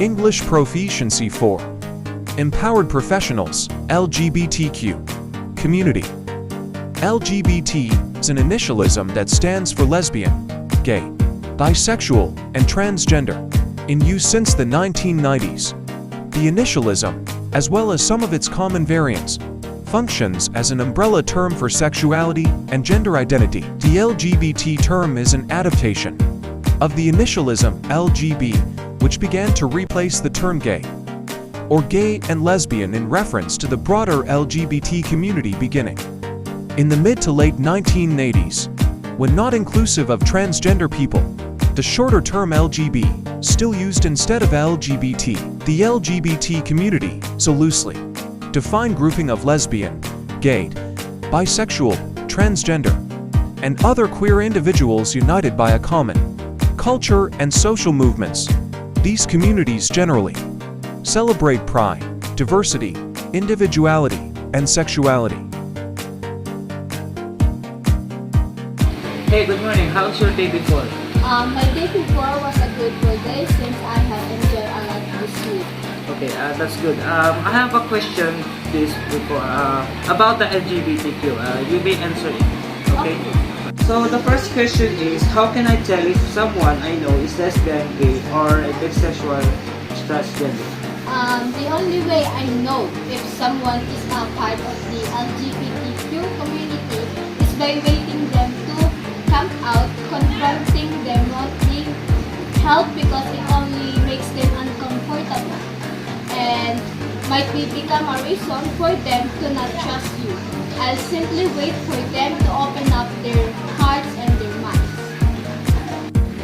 English Proficiency 4. Empowered Professionals, LGBTQ. Community. LGBT is an initialism that stands for lesbian, gay, bisexual, and transgender, in use since the 1990s. The initialism, as well as some of its common variants, functions as an umbrella term for sexuality and gender identity. The LGBT term is an adaptation of the initialism LGB, which began to replace the term gay, or gay and lesbian in reference to the broader LGBT community beginning in the mid to late 1980s, when not inclusive of transgender people. The shorter term LGB, still used instead of LGBT. The LGBT community, so loosely defined grouping of lesbian, gay, bisexual, transgender, and other queer individuals united by a common culture and social movements. These communities generally celebrate pride, diversity, individuality, and sexuality. Hey, good morning. How's your day before? My day before was a good day since I have enjoyed a lot this week. Okay, that's good. I have a question this before about the LGBTQ. You may answer it. Okay? So the first question is, how can I tell if someone I know is lesbian, gay, or bisexual, transgender? The only way I know if someone is a part of the LGBTQ community is by waiting them to come out, confronting them, wanting help because it only makes them uncomfortable and might become a reason for them to not trust you. I'll simply wait for them to open up their hearts and their minds.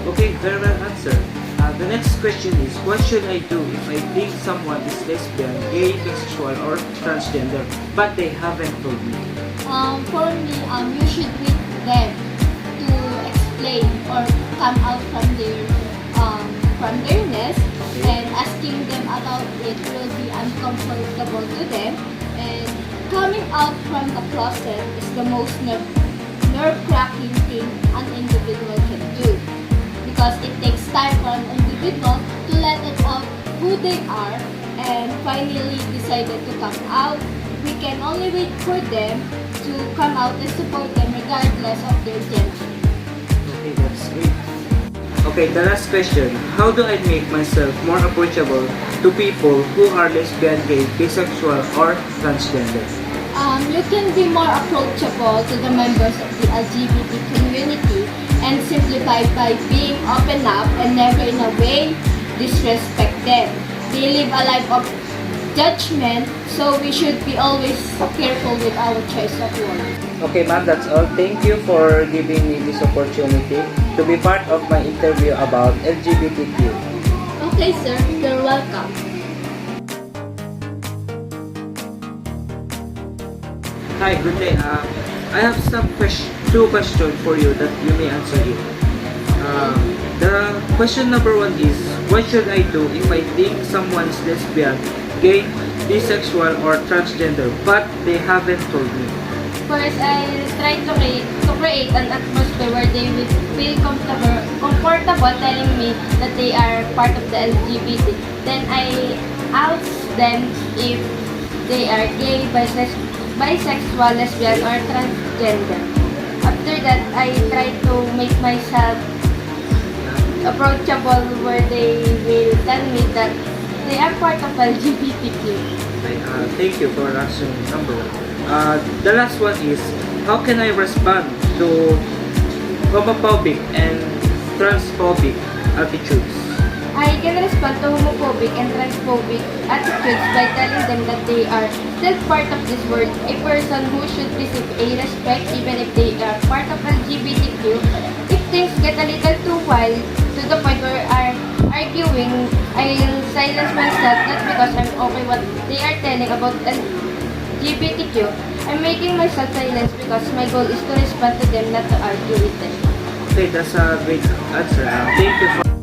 Okay, very well answered. The next question is, what should I do if I think someone is lesbian, gay, bisexual, or transgender, but they haven't told me? For me, you should wait them to explain or come out from their nest, and asking them about it will be uncomfortable to them, and coming out from the closet is the most nerve-wracking thing an individual can do, because it takes time for an individual to let it out who they are and finally decided to come out. We can only wait for them to come out and support them regardless of their gender. Okay, that's great. Okay, the last question. How do I make myself more approachable to people who are lesbian, gay, bisexual, or transgender? You can be more approachable to the members of the LGBT community and simplify by being open up and never in a way disrespect them. They live a life of judgment, so we should be always careful with our choice of words. Okay, ma'am, that's all. Thank you for giving me this opportunity to be part of my interview about LGBTQ. Okay, sir. You're welcome. Hi, good day. I have two questions for you that you may answer it. The question number one is, what should I do if I think someone is lesbian, gay, bisexual, or transgender, but they haven't told me? First, I'll try to create an atmosphere where they will feel comfortable telling me that they are part of the LGBT. Then I ask them if they are gay, bisexual, lesbian, or transgender. After that, I try to make myself approachable where they will tell me that they are part of LGBTQ. Thank you for answering number one. The last one is, how can I respond to homophobic and transphobic attitudes? I can respond to homophobic and transphobic attitudes by telling them that they are still part of this world, a person who should receive a respect even if they are part of LGBTQ. If things get a little too wild to the point where I'm arguing, I'll silence myself not because I'm okay what they are telling about LGBTQ. I'm making myself silence because my goal is to respond to them, not to argue with them. Okay, that's a great answer. Thank you for